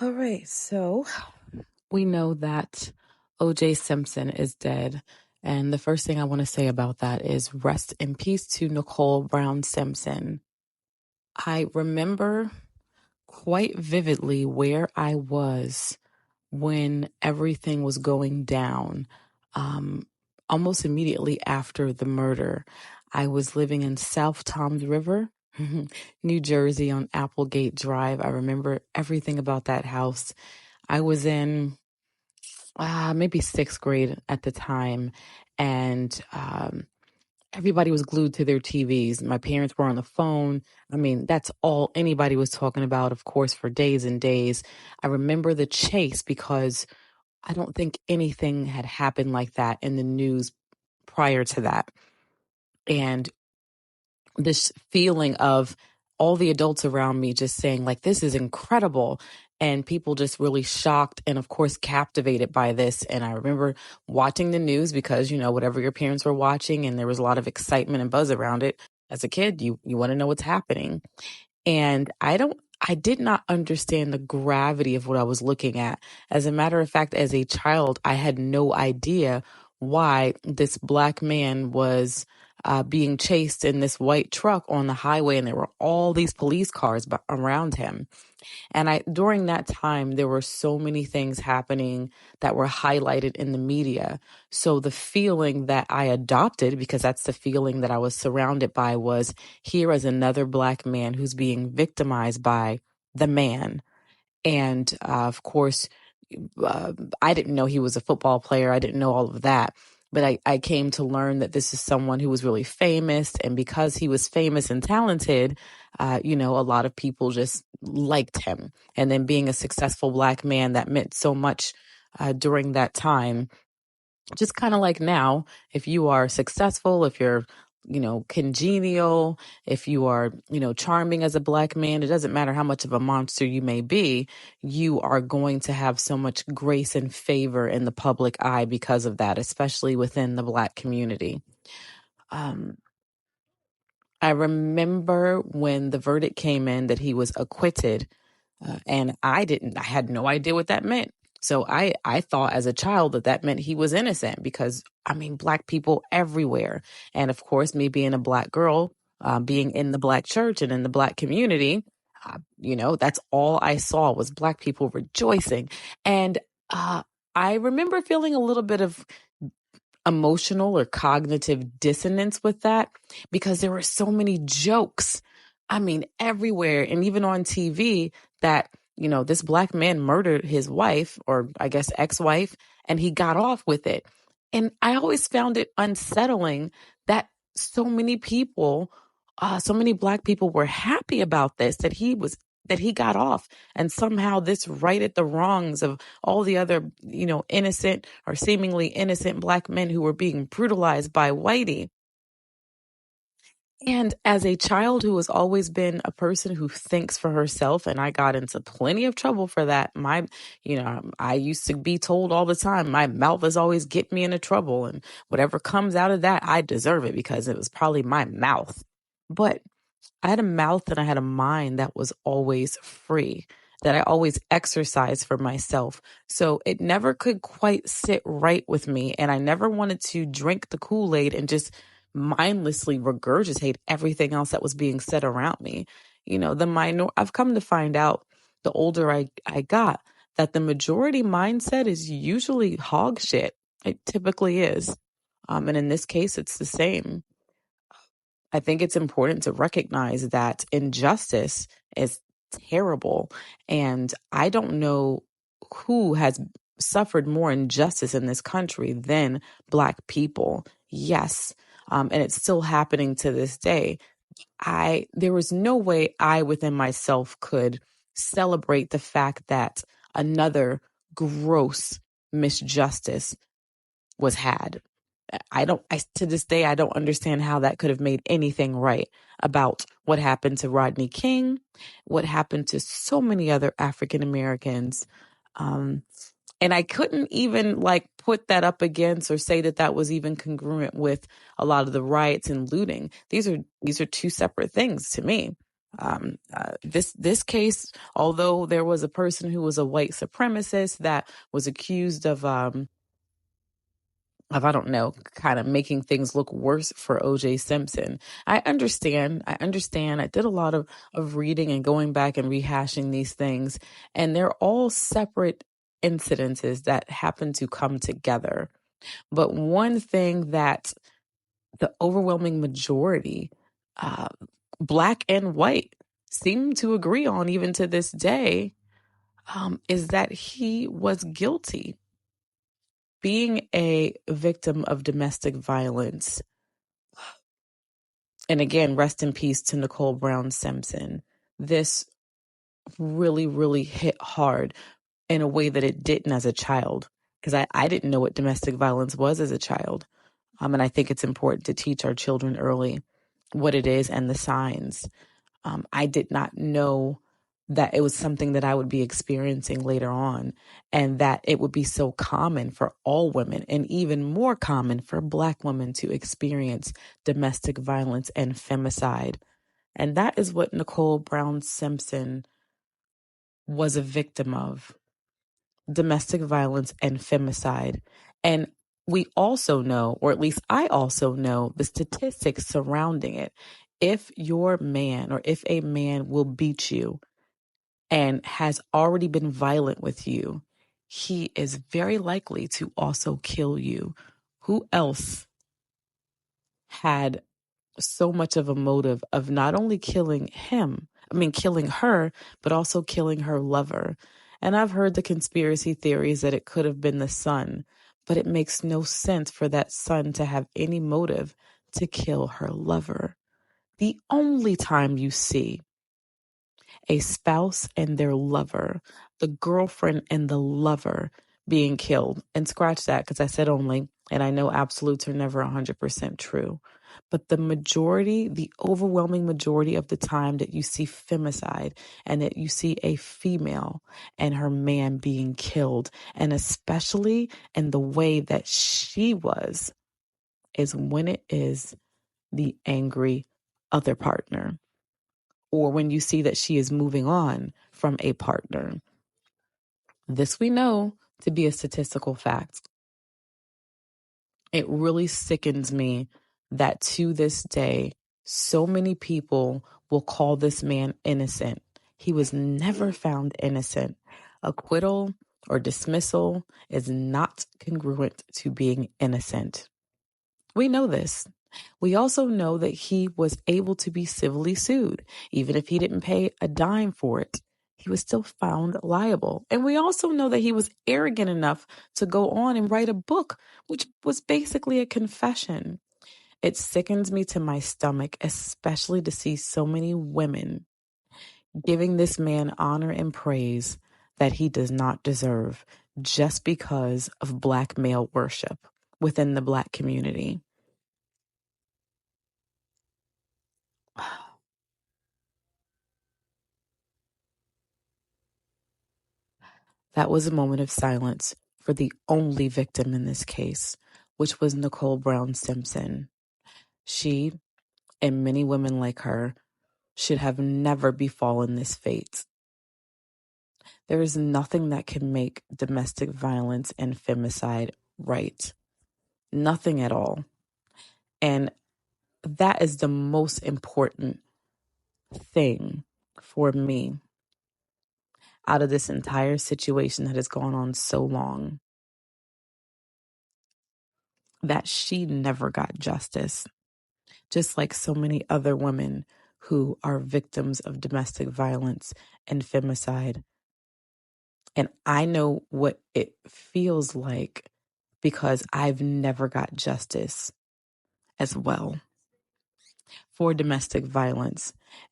All right, so we know that OJ Simpson is dead. And the first thing I want to say about that is rest in peace to Nicole Brown Simpson. I remember quite vividly where I was when everything was going down. Almost immediately after the murder, I was living in South Toms River, New Jersey on Applegate Drive. I remember everything about that house. I was in maybe sixth grade at the time, and everybody was glued to their TVs. My parents were on the phone. I mean, that's all anybody was talking about, of course, for days and days. I remember the chase because I don't think anything had happened like that in the news prior to that. And this feeling of all the adults around me just saying, like, this is incredible. And people just really shocked and, of course, captivated by this. And I remember watching the news because, you know, whatever your parents were watching, and there was a lot of excitement and buzz around it. As a kid, you want to know what's happening. And I did not understand the gravity of what I was looking at. As a matter of fact, as a child, I had no idea why this black man was being chased in this white truck on the highway, and there were all these police cars around him. And during that time, there were so many things happening that were highlighted in the media. So the feeling that I adopted, because that's the feeling that I was surrounded by, was here as another black man who's being victimized by the man. And of course, I didn't know he was a football player. I didn't know all of that. But I came to learn that this is someone who was really famous. And because he was famous and talented, you know, a lot of people just liked him. And then being a successful black man, that meant so much during that time. Just kind of like now, if you are successful, if you're, you know, congenial, if you are, you know, charming as a black man, it doesn't matter how much of a monster you may be, you are going to have so much grace and favor in the public eye because of that, especially within the black community. I remember when the verdict came in that he was acquitted, and I had no idea what that meant. So I thought as a child that meant he was innocent because, I mean, black people everywhere. And of course, me being a black girl, being in the black church and in the black community, you know, that's all I saw was black people rejoicing. And I remember feeling a little bit of emotional or cognitive dissonance with that because there were so many jokes. I mean, everywhere. And even on TV that, you know, this black man murdered his wife, or I guess ex-wife, and he got off with it. And I always found it unsettling that so many people, so many black people were happy about this, that he got off, and somehow this righted the wrongs of all the other, you know, innocent or seemingly innocent black men who were being brutalized by whitey. And as a child who has always been a person who thinks for herself, and I got into plenty of trouble for that. I used to be told all the time, my mouth is always get me into trouble, and whatever comes out of that, I deserve it because it was probably my mouth. But I had a mouth and I had a mind that was always free, that I always exercised for myself. So it never could quite sit right with me. And I never wanted to drink the Kool-Aid and just mindlessly regurgitate everything else that was being said around me. You know, I've come to find out the older I got that the majority mindset is usually hog shit. It typically is. And in this case, it's the same. I think it's important to recognize that injustice is terrible. And I don't know who has suffered more injustice in this country than Black people. Yes. And it's still happening to this day. There was no way I within myself could celebrate the fact that another gross misjustice was had. To this day, I don't understand how that could have made anything right about what happened to Rodney King, what happened to so many other African Americans. And I couldn't even put that up against or say that was even congruent with a lot of the riots and looting. These are two separate things to me. This case, although there was a person who was a white supremacist that was accused of I don't know, kind of making things look worse for OJ Simpson. I understand. I did a lot of reading and going back and rehashing these things, and they're all separate incidences that happen to come together. But one thing that the overwhelming majority, uh, black and white, seem to agree on even to this day, is that he was guilty. Being a victim of domestic violence, and again, rest in peace to Nicole Brown Simpson, this really, really hit hard in a way that it didn't as a child, because I didn't know what domestic violence was as a child. And I think it's important to teach our children early what it is and the signs. I did not know that it was something that I would be experiencing later on, and that it would be so common for all women, and even more common for Black women to experience domestic violence and femicide. And that is what Nicole Brown Simpson was a victim of: domestic violence and femicide. And we also know, or at least I also know, the statistics surrounding it. If your man, or if a man will beat you and has already been violent with you, he is very likely to also kill you. Who else had so much of a motive of not only killing her, but also killing her lover? And I've heard the conspiracy theories that it could have been the son, but it makes no sense for that son to have any motive to kill her lover. The only time you see a spouse and their lover, the girlfriend and the lover being killed, and scratch that because I said only, and I know absolutes are never 100% true, but the overwhelming majority of the time that you see femicide and that you see a female and her man being killed, and especially in the way that she was, is when it is the angry other partner, or when you see that she is moving on from a partner. This we know to be a statistical fact. It really sickens me that to this day, so many people will call this man innocent. He was never found innocent. Acquittal or dismissal is not congruent to being innocent. We know this. We also know that he was able to be civilly sued. Even if he didn't pay a dime for it, he was still found liable. And we also know that he was arrogant enough to go on and write a book, which was basically a confession. It sickens me to my stomach, especially to see so many women giving this man honor and praise that he does not deserve, just because of Black male worship within the Black community. That was a moment of silence for the only victim in this case, which was Nicole Brown Simpson. She, and many women like her, should have never befallen this fate. There is nothing that can make domestic violence and femicide right. Nothing at all. And that is the most important thing for me out of this entire situation that has gone on so long, that she never got justice, just like so many other women who are victims of domestic violence and femicide. And I know what it feels like because I've never got justice as well for domestic violence.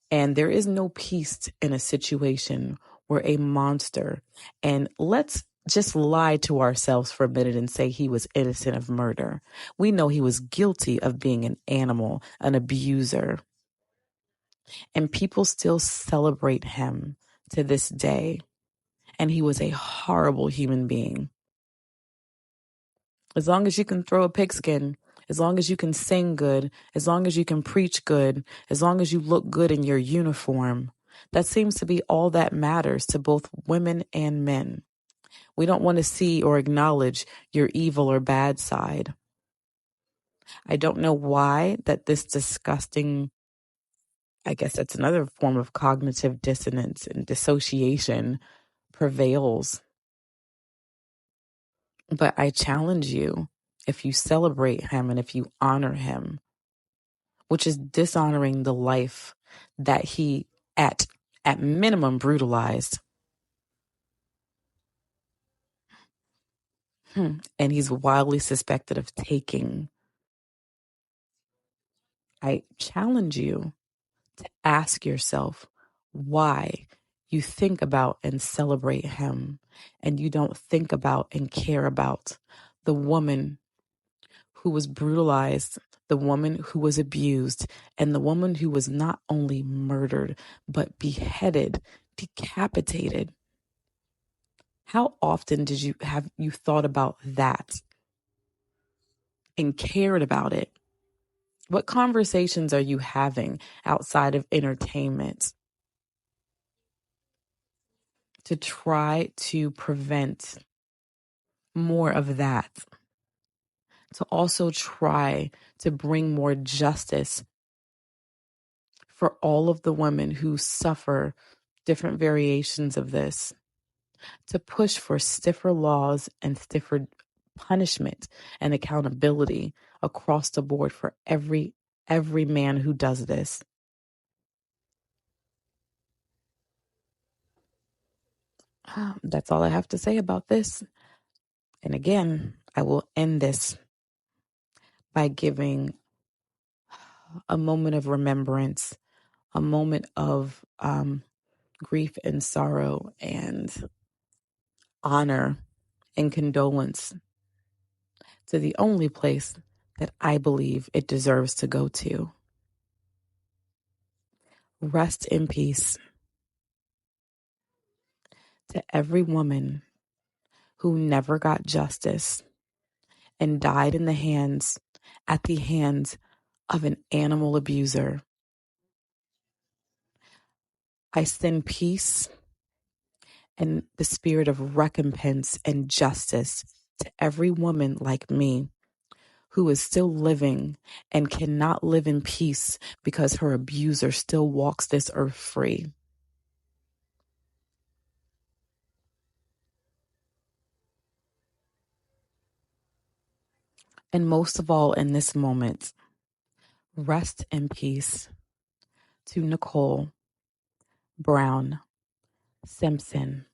And there is no peace in a situation where a monster, and let's just lie to ourselves for a minute and say he was innocent of murder. We know he was guilty of being an animal, an abuser. And people still celebrate him to this day. And he was a horrible human being. As long as you can throw a pigskin, as long as you can sing good, as long as you can preach good, as long as you look good in your uniform. That seems to be all that matters to both women and men. We don't want to see or acknowledge your evil or bad side. I don't know why that this disgusting, I guess that's another form of cognitive dissonance and dissociation, prevails. But I challenge you, if you celebrate him and if you honor him, which is dishonoring the life that he at minimum brutalized. And he's wildly suspected of taking. I challenge you to ask yourself why you think about and celebrate him and you don't think about and care about the woman who was brutalized, the woman who was abused, and the woman who was not only murdered, but beheaded, decapitated. How often have you thought about that and cared about it? What conversations are you having outside of entertainment to try to prevent more of that? To also try to bring more justice for all of the women who suffer different variations of this, to push for stiffer laws and stiffer punishment and accountability across the board for every man who does this. That's all I have to say about this. And again, I will end this by giving a moment of remembrance, a moment of grief and sorrow and honor and condolence to the only place that I believe it deserves to go to. Rest in peace to every woman who never got justice and died at the hands of an animal abuser. I send peace and the spirit of recompense and justice to every woman like me who is still living and cannot live in peace because her abuser still walks this earth free. And most of all, in this moment, rest in peace to Nicole Brown Simpson.